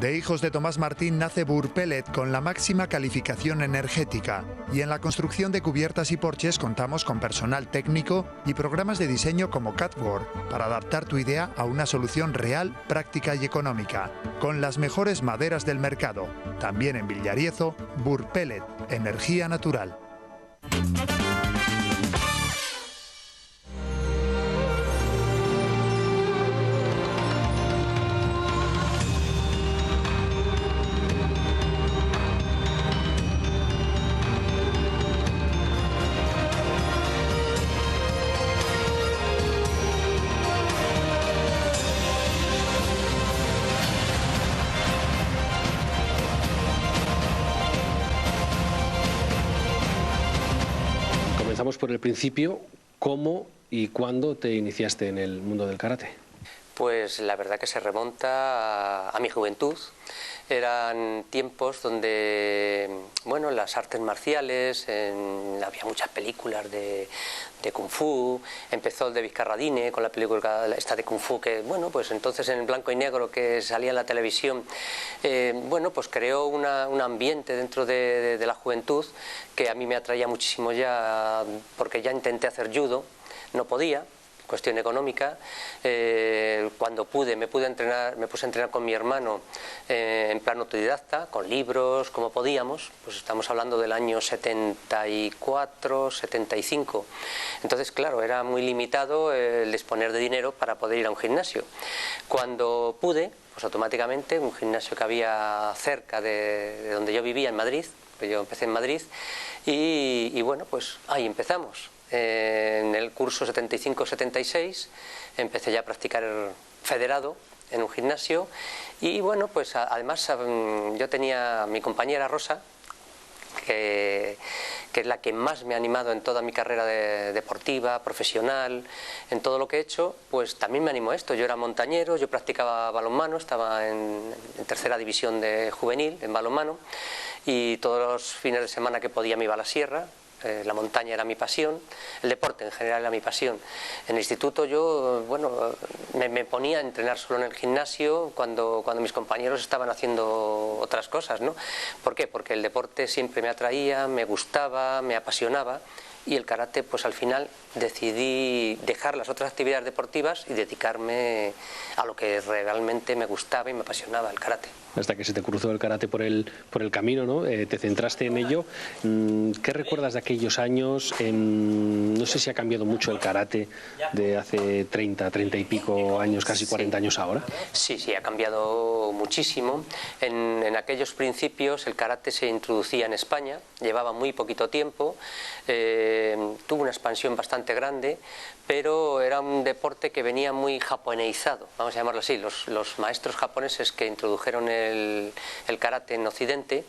De hijos de Tomás Martín nace Burpellet con la máxima calificación energética, y en la construcción de cubiertas y porches contamos con personal técnico y programas de diseño como CADWORD para adaptar tu idea a una solución real, práctica y económica, con las mejores maderas del mercado. También en Villariezo, Burpellet, energía natural. Comenzamos por el principio. ¿Cómo y cuándo te iniciaste en el mundo del karate? Pues la verdad que se remonta a mi juventud. Eran tiempos donde, bueno, las artes marciales, había muchas películas de Kung Fu. Empezó el de Vizcarradine con la película esta de Kung Fu, que, bueno, pues entonces en blanco y negro que salía en la televisión, bueno, pues creó un ambiente dentro de la juventud que a mí me atraía muchísimo ya, porque ya intenté hacer judo, no podía. Cuestión económica. Cuando pude, me puse a entrenar con mi hermano en plan autodidacta, con libros, como podíamos. Pues estamos hablando del año 74, 75. Entonces, claro, era muy limitado el disponer de dinero para poder ir a un gimnasio. Cuando pude, pues automáticamente, un gimnasio que había cerca de donde yo vivía, en Madrid, pues yo empecé en Madrid, y bueno, pues ahí empezamos. En el curso 75-76 empecé ya a practicar federado en un gimnasio, y bueno, pues además yo tenía a mi compañera Rosa, que es la que más me ha animado en toda mi carrera deportiva, profesional, en todo lo que he hecho. Pues también me animó a esto. Yo era montañero, yo practicaba balonmano, estaba en tercera división de juvenil en balonmano, y todos los fines de semana que podía me iba a la sierra. La montaña era mi pasión, el deporte en general era mi pasión. En el instituto yo, bueno, me ponía a entrenar solo en el gimnasio cuando mis compañeros estaban haciendo otras cosas, ¿no? ¿Por qué? Porque el deporte siempre me atraía, me gustaba, me apasionaba, y el karate, pues al final decidí dejar las otras actividades deportivas y dedicarme a lo que realmente me gustaba y me apasionaba, el karate. Hasta que se te cruzó el karate por el camino, ¿no? Te centraste en ello. ¿Qué recuerdas de aquellos años? No sé si ha cambiado mucho el karate de hace 30 y pico años, casi 40 años ahora. Sí, ha cambiado muchísimo. En aquellos principios el karate se introducía en España, llevaba muy poquito tiempo, tuvo una expansión bastante grande, pero era un deporte que venía muy japoneizado, vamos a llamarlo así. Los maestros japoneses que introdujeron el karate en Occidente,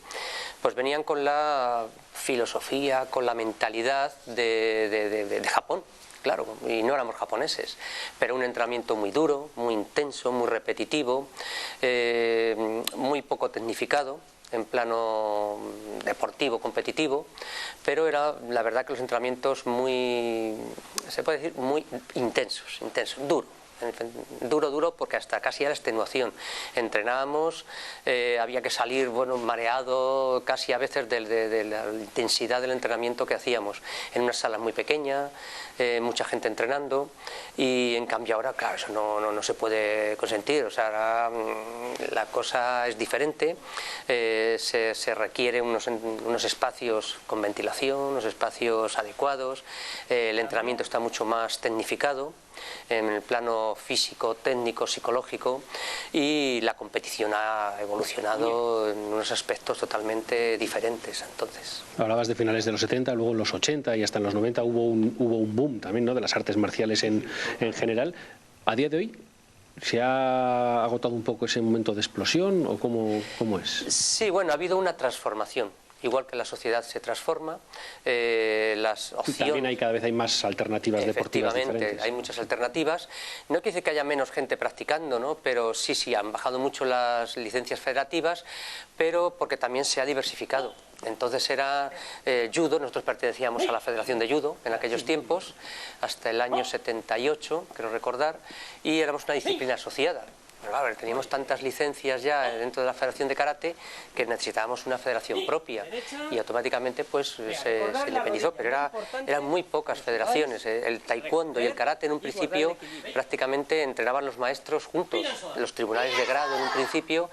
pues venían con la filosofía, con la mentalidad de Japón. Claro, y no éramos japoneses, pero un entrenamiento muy duro, muy intenso, muy repetitivo, muy poco tecnificado en plano deportivo, competitivo, pero era la verdad que los entrenamientos muy, se puede decir, muy intensos, duro, porque hasta casi era extenuación. Entrenábamos, había que salir, bueno, mareado casi a veces de la intensidad del entrenamiento que hacíamos, en una sala muy pequeña, mucha gente entrenando, y en cambio ahora, claro, eso no se puede consentir. O sea, ahora la cosa es diferente, se requiere unos espacios con ventilación, unos espacios adecuados, el entrenamiento está mucho más tecnificado en el plano físico, técnico, psicológico, y la competición ha evolucionado en unos aspectos totalmente diferentes. Entonces, hablabas de finales de los 70, luego en los 80 y hasta en los 90 hubo un boom también, ¿no?, de las artes marciales en general. A día de hoy, ¿se ha agotado un poco ese momento de explosión o cómo es? Sí, bueno, ha habido una transformación. Igual que la sociedad se transforma, las opciones... También cada vez hay más alternativas deportivas diferentes. Efectivamente, hay muchas alternativas. No quiere decir que haya menos gente practicando, ¿no? Pero sí, han bajado mucho las licencias federativas, pero porque también se ha diversificado. Entonces era judo, nosotros pertenecíamos a la Federación de Judo en aquellos tiempos, hasta el año 78, creo recordar, y éramos una disciplina asociada. Pero claro, teníamos tantas licencias ya dentro de la Federación de Karate que necesitábamos una federación propia y automáticamente pues se independizó, pero eran muy pocas federaciones. El taekwondo y el karate en un principio prácticamente entrenaban los maestros juntos, los tribunales de grado en un principio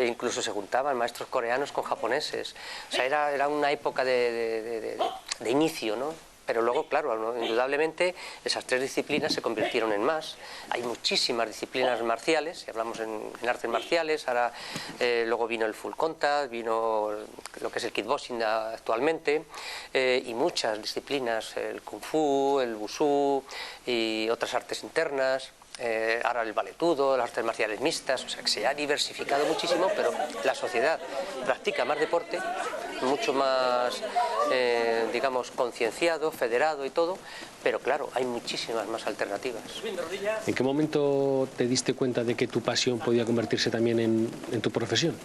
incluso se juntaban maestros coreanos con japoneses, o sea, era una época de inicio, ¿no? Pero luego, claro, ¿no? Indudablemente esas tres disciplinas se convirtieron en más. Hay muchísimas disciplinas marciales, si hablamos en artes marciales, ahora luego vino el full contact, vino lo que es el kickboxing actualmente, y muchas disciplinas, el kung fu, el wushu y otras artes internas. Ahora el valetudo, las artes marciales mixtas, o sea que se ha diversificado muchísimo, pero la sociedad practica más deporte, mucho más, digamos, concienciado, federado y todo, pero claro, hay muchísimas más alternativas. ¿En qué momento te diste cuenta de que tu pasión podía convertirse también en tu profesión?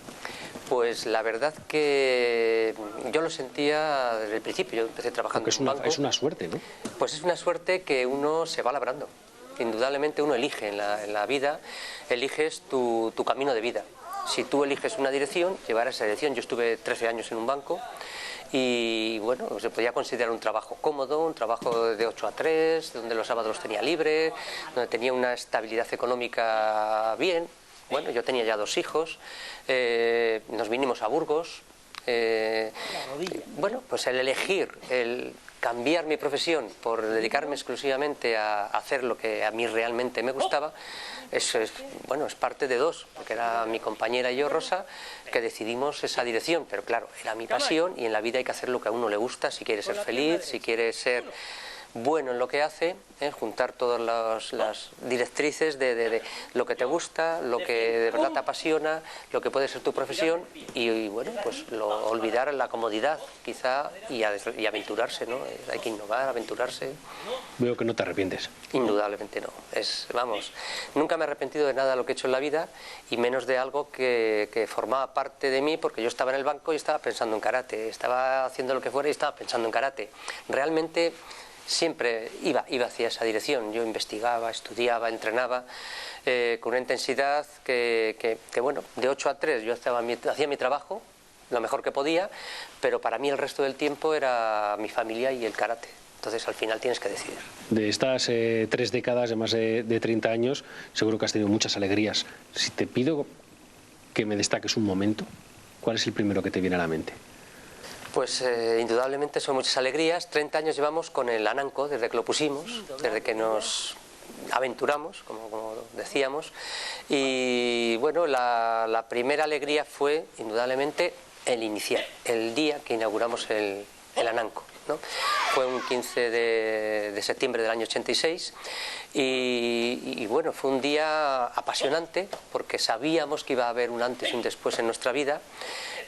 Pues la verdad que yo lo sentía desde el principio, yo empecé trabajando en un banco. Es una suerte, ¿no? Pues es una suerte que uno se va labrando. Indudablemente uno elige en la vida, eliges tu camino de vida. Si tú eliges una dirección, llevar esa dirección. Yo estuve 13 años en un banco y bueno, se podía considerar un trabajo cómodo, un trabajo de 8 a 3, donde los sábados los tenía libre, donde tenía una estabilidad económica bien. Bueno, yo tenía ya 2 hijos, nos vinimos a Burgos. Bueno, pues el elegir, el cambiar mi profesión por dedicarme exclusivamente a hacer lo que a mí realmente me gustaba, eso es, bueno, es parte de 2, porque era mi compañera y yo, Rosa, que decidimos esa dirección, pero claro, era mi pasión y en la vida hay que hacer lo que a uno le gusta, si quiere ser feliz, si quiere ser bueno en lo que hace, juntar todas las directrices de lo que te gusta, lo que de verdad te apasiona, lo que puede ser tu profesión y bueno, pues olvidar la comodidad quizá y aventurarse, ¿no? Hay que innovar, aventurarse. Veo que no te arrepientes. Indudablemente no. Vamos, nunca me he arrepentido de nada de lo que he hecho en la vida y menos de algo que formaba parte de mí, porque yo estaba en el banco y estaba pensando en karate, estaba haciendo lo que fuera y estaba pensando en karate. Realmente siempre iba hacia esa dirección. Yo investigaba, estudiaba, entrenaba con una intensidad que bueno, de 8 a 3 yo hacía mi trabajo lo mejor que podía, pero para mí el resto del tiempo era mi familia y el karate. Entonces al final tienes que decidir. De estas 3 décadas de más de 30 años, seguro que has tenido muchas alegrías. Si te pido que me destaques un momento, ¿cuál es el primero que te viene a la mente? Pues indudablemente son muchas alegrías. 30 años llevamos con el Ananco, desde que lo pusimos, desde que nos aventuramos, como decíamos. Y bueno, la primera alegría fue indudablemente el iniciar, el día que inauguramos el Ananco, ¿no? Fue un 15 de septiembre del año 86 y bueno, fue un día apasionante porque sabíamos que iba a haber un antes y un después en nuestra vida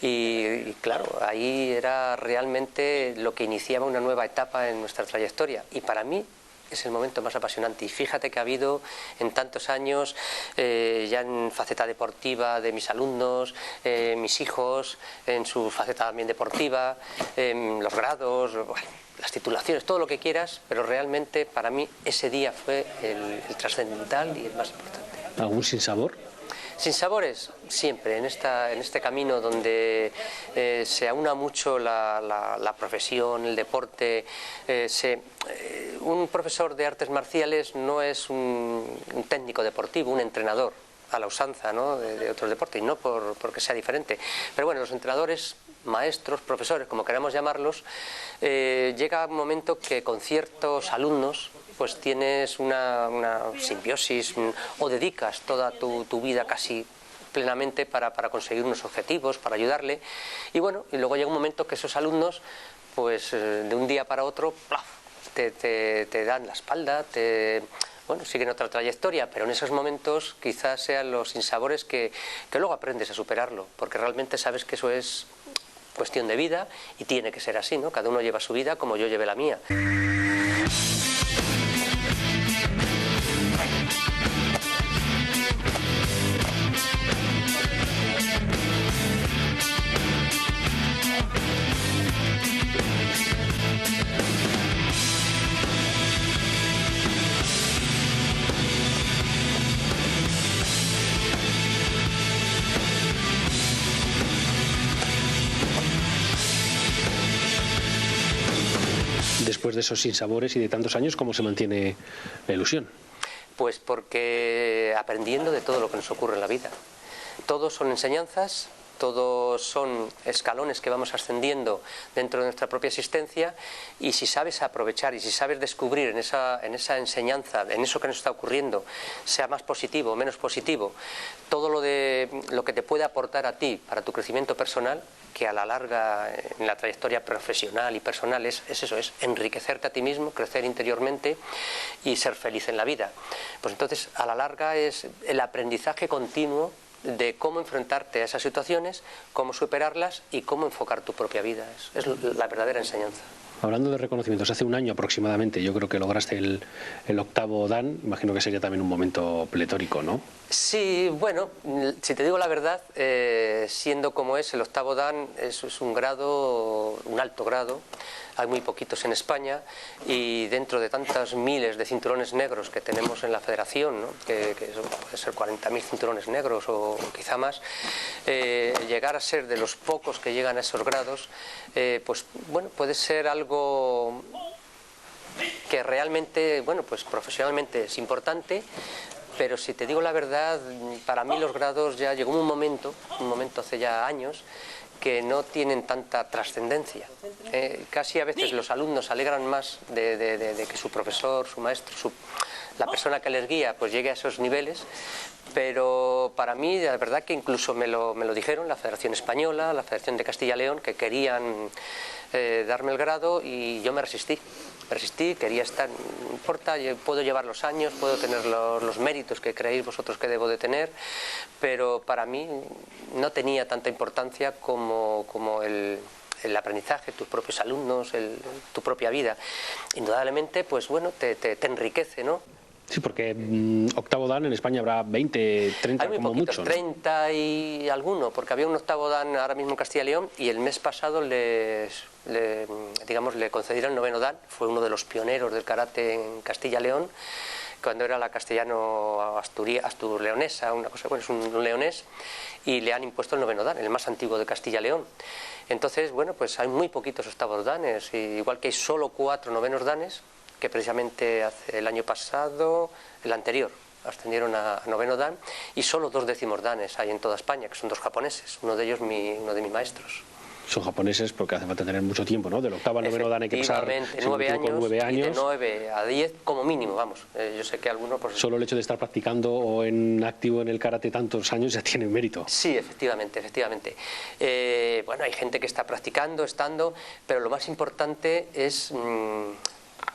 y claro, ahí era realmente lo que iniciaba una nueva etapa en nuestra trayectoria y para mí es el momento más apasionante y fíjate que ha habido en tantos años, ya en faceta deportiva de mis alumnos, mis hijos, en su faceta también deportiva, los grados, bueno, las titulaciones, todo lo que quieras, pero realmente para mí ese día fue el trascendental y el más importante. ¿Algún sinsabor? Sinsabores, siempre, en este camino donde se aúna mucho la profesión, el deporte. Un profesor de artes marciales no es un técnico deportivo, un entrenador a la usanza, ¿no?, de otros deportes, y no porque sea diferente. Pero bueno, los entrenadores, maestros, profesores, como queramos llamarlos, llega un momento que con ciertos alumnos pues tienes una simbiosis o dedicas toda tu vida casi plenamente para conseguir unos objetivos, para ayudarle. Y bueno, y luego llega un momento que esos alumnos, pues de un día para otro, ¡plaf!, te dan la espalda, bueno, siguen otra trayectoria, pero en esos momentos quizás sean los sinsabores que luego aprendes a superarlo, porque realmente sabes que eso es cuestión de vida y tiene que ser así, ¿no? Cada uno lleva su vida como yo llevé la mía. después de esos sinsabores y de tantos años, ¿cómo se mantiene la ilusión? Pues porque aprendiendo de todo lo que nos ocurre en la vida. Todos son enseñanzas, todos son escalones que vamos ascendiendo dentro de nuestra propia existencia, y si sabes aprovechar y si sabes descubrir en esa enseñanza, en eso que nos está ocurriendo, sea más positivo o menos positivo, todo lo que te puede aportar a ti para tu crecimiento personal, que a la larga en la trayectoria profesional y personal es eso, es enriquecerte a ti mismo, crecer interiormente y ser feliz en la vida. Pues entonces a la larga es el aprendizaje continuo de cómo enfrentarte a esas situaciones, cómo superarlas y cómo enfocar tu propia vida. Es la verdadera enseñanza. Hablando de reconocimientos, hace un año aproximadamente yo creo que lograste el 8º Dan, imagino que sería también un momento pletórico, ¿no? Sí, bueno, si te digo la verdad, siendo como es el 8º Dan, eso es un grado, un alto grado. Hay muy poquitos en España, y dentro de tantas miles de cinturones negros que tenemos en la federación, ¿no? que puede ser 40.000 cinturones negros o quizá más, llegar a ser de los pocos que llegan a esos grados, pues bueno, puede ser algo que realmente, bueno, pues profesionalmente es importante. Pero si te digo la verdad, para mí los grados ya llegó un momento hace ya años, que no tienen tanta trascendencia. Casi a veces los alumnos se alegran más de que su profesor, su maestro, la persona que les guía, pues llegue a esos niveles, pero para mí, la verdad que incluso me lo dijeron la Federación Española, la Federación de Castilla y León, que querían darme el grado, y yo me resistí, quería estar, no importa, yo puedo llevar los años, puedo tener los méritos que creéis vosotros que debo de tener, pero para mí no tenía tanta importancia como el aprendizaje, tus propios alumnos, tu propia vida. Indudablemente, pues bueno, te enriquece, ¿no? Sí, porque 8º Dan en España habrá 20, 30 Hay muy como poquitos, mucho, ¿no? 30 y alguno, porque había un 8º Dan ahora mismo en Castilla y León, y el mes pasado le concedieron el 9º Dan. Fue uno de los pioneros del karate en Castilla y León, cuando era la castellano-asturleonesa, una cosa, bueno, es un leonés, y le han impuesto el 9º Dan, el más antiguo de Castilla y León. Entonces, bueno, pues hay muy poquitos 8º Danes, igual que hay solo 4 9º Danes, que precisamente el año pasado, el anterior, ascendieron a 9º Dan, y solo 2 décimos danes hay en toda España, que son 2 japoneses, uno de ellos uno de mis maestros. Son japoneses porque hace falta tener mucho tiempo, ¿no? Del 8º al 9º Dan hay que pasar 9 años, 9 años. Y de 9 a 10 como mínimo, vamos. Yo sé que algunos... Pues, solo el hecho de estar practicando o en activo en el karate tantos años ya tiene mérito. Sí, efectivamente. Bueno, hay gente que está practicando, pero lo más importante es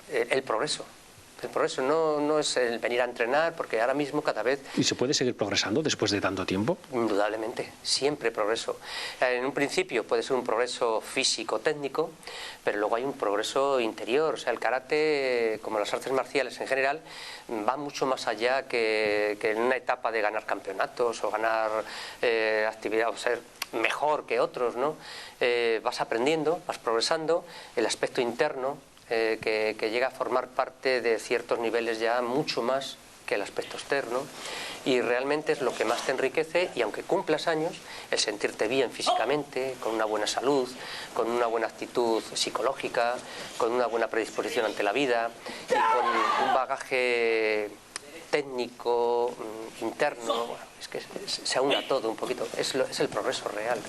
el progreso. El progreso no es el venir a entrenar, porque ahora mismo cada vez... ¿Y se puede seguir progresando después de tanto tiempo? Indudablemente, siempre progreso. En un principio puede ser un progreso físico-técnico, pero luego hay un progreso interior. O sea, el karate, como las artes marciales en general, va mucho más allá que en una etapa de ganar campeonatos o ganar actividad, o ser mejor que otros, ¿no? Vas aprendiendo, vas progresando, el aspecto interno, que llega a formar parte de ciertos niveles ya mucho más que el aspecto externo, y realmente es lo que más te enriquece. Y aunque cumplas años, el sentirte bien físicamente, con una buena salud, con una buena actitud psicológica, con una buena predisposición ante la vida y con un bagaje técnico, interno, es que se aúna todo un poquito, es el progreso real.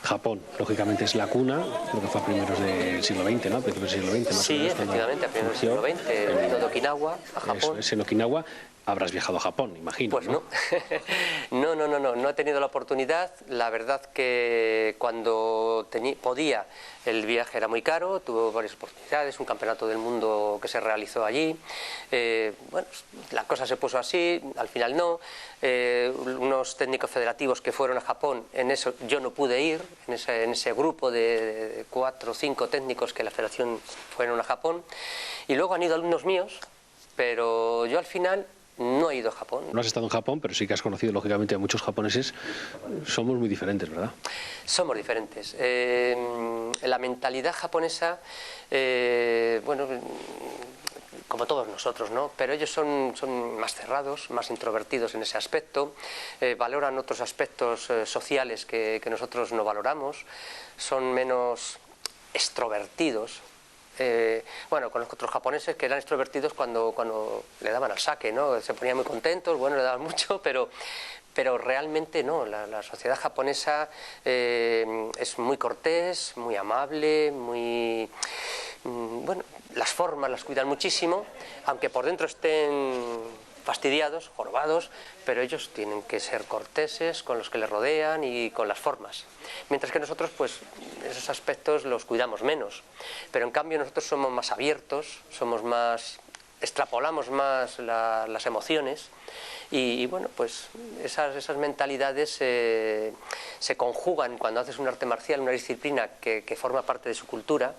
Japón, lógicamente, es la cuna, lo que fue a primeros del siglo XX, ¿no? A principios del siglo XX, más sí, o menos. Sí, efectivamente, a primeros del siglo XX, he venido de Okinawa a Japón. Eso es, en Okinawa habrás viajado a Japón, imagino. Pues no, no he tenido la oportunidad. La verdad que cuando podía, el viaje era muy caro, tuve varias oportunidades, un campeonato del mundo que se realizó allí. Bueno, la cosa se puso así, al final no. Unos técnicos federativos que fueron a Japón, en eso yo no pude ir, en ese grupo de 4 o 5 técnicos que la federación fueron a Japón. Y luego han ido alumnos míos, pero yo al final no he ido a Japón. No has estado en Japón, pero sí que has conocido lógicamente a muchos japoneses. Somos muy diferentes, ¿verdad? Somos diferentes. La mentalidad japonesa, bueno, como todos nosotros, ¿no? Pero ellos son más cerrados, más introvertidos en ese aspecto, valoran otros aspectos sociales que nosotros no valoramos, son menos extrovertidos. bueno, con los otros japoneses que eran extrovertidos cuando le daban al saque, ¿no? Se ponían muy contentos, bueno, le daban mucho, pero realmente no. La sociedad japonesa es muy cortés, muy amable, muy... bueno, las formas las cuidan muchísimo, aunque por dentro estén fastidiados, jorobados, pero ellos tienen que ser corteses con los que les rodean y con las formas. Mientras que nosotros, pues, esos aspectos los cuidamos menos. Pero en cambio nosotros somos más abiertos, somos más... extrapolamos más las emociones y bueno, pues esas mentalidades se conjugan cuando haces un arte marcial, una disciplina que forma parte de su cultura.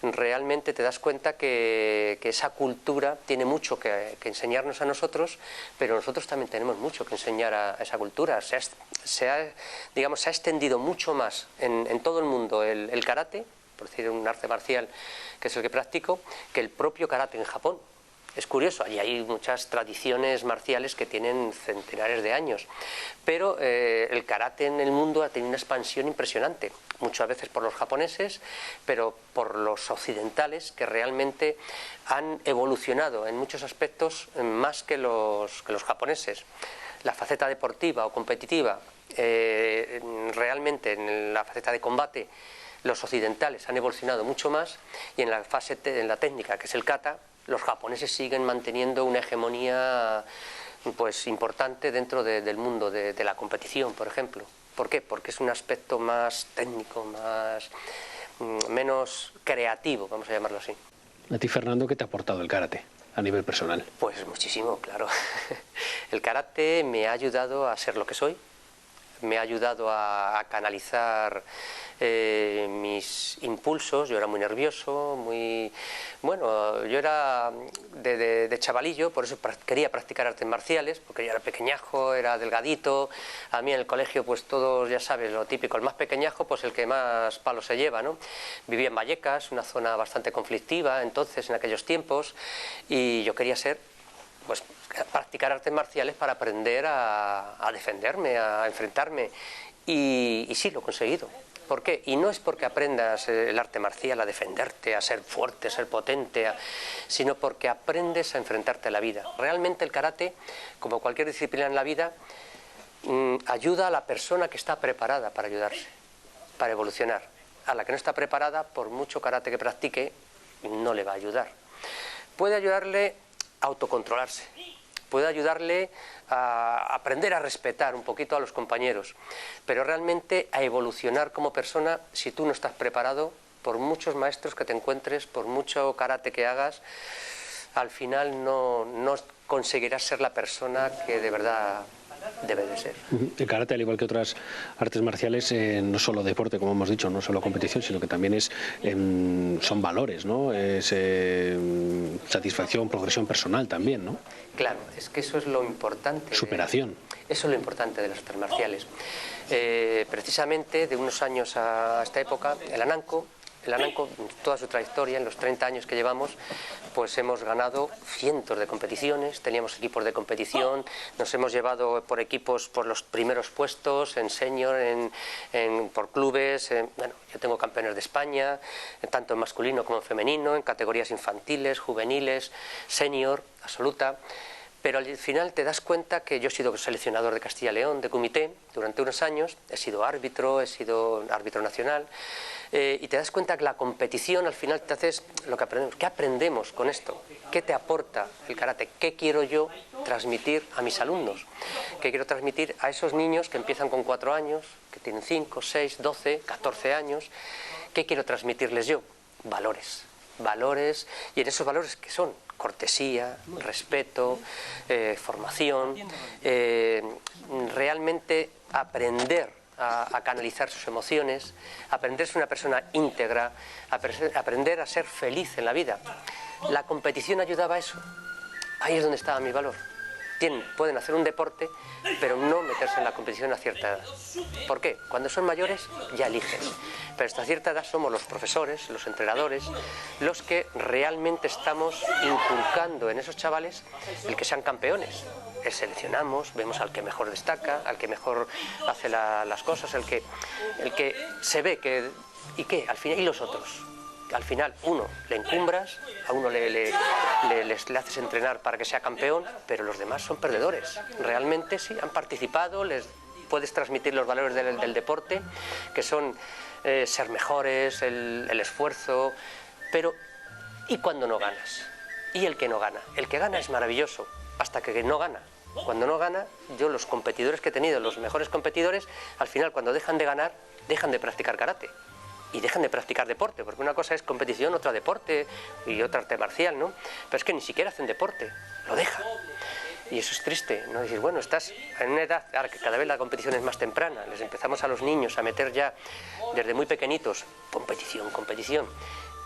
Realmente te das cuenta que esa cultura tiene mucho que enseñarnos a nosotros, pero nosotros también tenemos mucho que enseñar a esa cultura. Se ha extendido mucho más en todo el mundo el karate, por decir un arte marcial que es el que practico, que el propio karate en Japón. Es curioso, allí hay muchas tradiciones marciales que tienen centenares de años, pero el karate en el mundo ha tenido una expansión impresionante, muchas veces por los japoneses, pero por los occidentales, que realmente han evolucionado en muchos aspectos más que los japoneses. La faceta deportiva o competitiva, realmente en la faceta de combate, los occidentales han evolucionado mucho más, y en la técnica, que es el kata, los japoneses siguen manteniendo una hegemonía pues importante dentro del mundo de la competición, por ejemplo. ¿Por qué? Porque es un aspecto más técnico, menos creativo, vamos a llamarlo así. A ti, Fernando, ¿qué te ha aportado el karate a nivel personal? Pues muchísimo, claro. El karate me ha ayudado a ser lo que soy, me ha ayudado a canalizar mis impulsos. Yo era muy nervioso, bueno, yo era de chavalillo, por eso quería practicar artes marciales, porque yo era pequeñajo, era delgadito. A mí en el colegio, pues todos, ya sabes, lo típico, el más pequeñajo, pues el que más palos se lleva, ¿no? Vivía en Vallecas, una zona bastante conflictiva entonces, en aquellos tiempos, y yo quería pues practicar artes marciales para aprender a defenderme, a enfrentarme, y sí, lo he conseguido. ¿Por qué? Y no es porque aprendas el arte marcial a defenderte, a ser fuerte, a ser potente, sino porque aprendes a enfrentarte a la vida. Realmente el karate, como cualquier disciplina en la vida, ayuda a la persona que está preparada para ayudarse, para evolucionar. A la que no está preparada, por mucho karate que practique, no le va a ayudar. Puede ayudarle a autocontrolarse, puede ayudarle a aprender a respetar un poquito a los compañeros, pero realmente a evolucionar como persona, si tú no estás preparado, por muchos maestros que te encuentres, por mucho karate que hagas, al final no conseguirás ser la persona que de verdad debe de ser. El karate, al igual que otras artes marciales, no solo deporte, como hemos dicho, no solo competición, sino que también son valores, ¿no? Es satisfacción, progresión personal también, ¿no? Claro, es que eso es lo importante. Superación. Eso es lo importante de las artes marciales. Precisamente de unos años a esta época, el Ananko, toda su trayectoria, en los 30 años que llevamos, pues hemos ganado cientos de competiciones, teníamos equipos de competición, nos hemos llevado por equipos por los primeros puestos, en senior, por clubes, bueno, yo tengo campeones de España, tanto en masculino como en femenino, en categorías infantiles, juveniles, senior, absoluta. Pero al final te das cuenta que yo he sido seleccionador de Castilla y León, de comité, durante unos años, he sido árbitro nacional, y te das cuenta que la competición al final te haces lo que aprendemos. ¿Qué aprendemos con esto? ¿Qué te aporta el karate? ¿Qué quiero yo transmitir a mis alumnos? ¿Qué quiero transmitir a esos niños que empiezan con 4 años, que tienen 5, 6, 12, 14 años? ¿Qué quiero transmitirles yo? Valores. Valores, y en esos valores que son cortesía, respeto, formación, realmente aprender a canalizar sus emociones, aprender a ser una persona íntegra, aprender a ser feliz en la vida. La competición ayudaba a eso. Ahí es donde estaba mi valor. Pueden hacer un deporte, pero no meterse en la competición a cierta edad. ¿Por qué? Cuando son mayores ya eligen, pero hasta cierta edad somos los profesores, los entrenadores, los que realmente estamos inculcando en esos chavales el que sean campeones. Les seleccionamos, vemos al que mejor destaca, al que mejor hace las cosas, el que se ve que... ¿Y qué? Al final, ¿y los otros? al final, uno, le encumbras, a uno le haces entrenar para que sea campeón, pero los demás son perdedores. Realmente sí, han participado, les puedes transmitir los valores del deporte, que son ser mejores, el esfuerzo, pero ¿y cuando no ganas? ¿Y el que no gana? El que gana es maravilloso, hasta que no gana. Cuando no gana, yo los competidores que he tenido, los mejores competidores, al final cuando dejan de ganar, dejan de practicar karate. Y dejan de practicar deporte, porque una cosa es competición, otra deporte y otra arte marcial, ¿no? Pero es que ni siquiera hacen deporte, lo dejan. Y eso es triste, ¿no? Decir, bueno, estás en una edad, ahora que cada vez la competición es más temprana, les empezamos a los niños a meter ya desde muy pequeñitos competición, competición,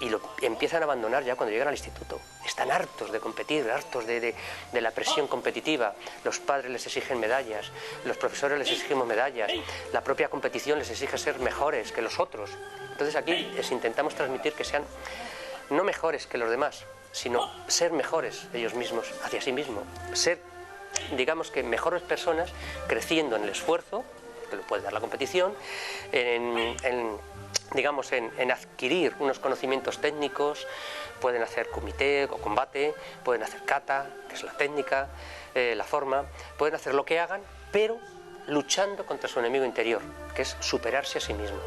y lo empiezan a abandonar ya cuando llegan al instituto. Están hartos de competir, hartos de la presión competitiva. Los padres les exigen medallas, los profesores les exigimos medallas, la propia competición les exige ser mejores que los otros. Entonces aquí intentamos transmitir que sean no mejores que los demás, sino ser mejores ellos mismos, hacia sí mismos. Ser, digamos que, mejores personas creciendo en el esfuerzo, que lo puede dar la competición, digamos, en adquirir unos conocimientos técnicos. Pueden hacer kumite o combate, pueden hacer kata, que es la técnica, la forma, pueden hacer lo que hagan, pero luchando contra su enemigo interior, que es superarse a sí mismo.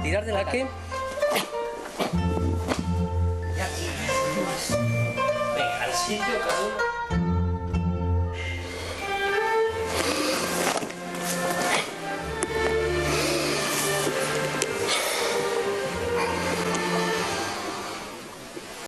Tirar de la que... Venga, al sitio cada uno.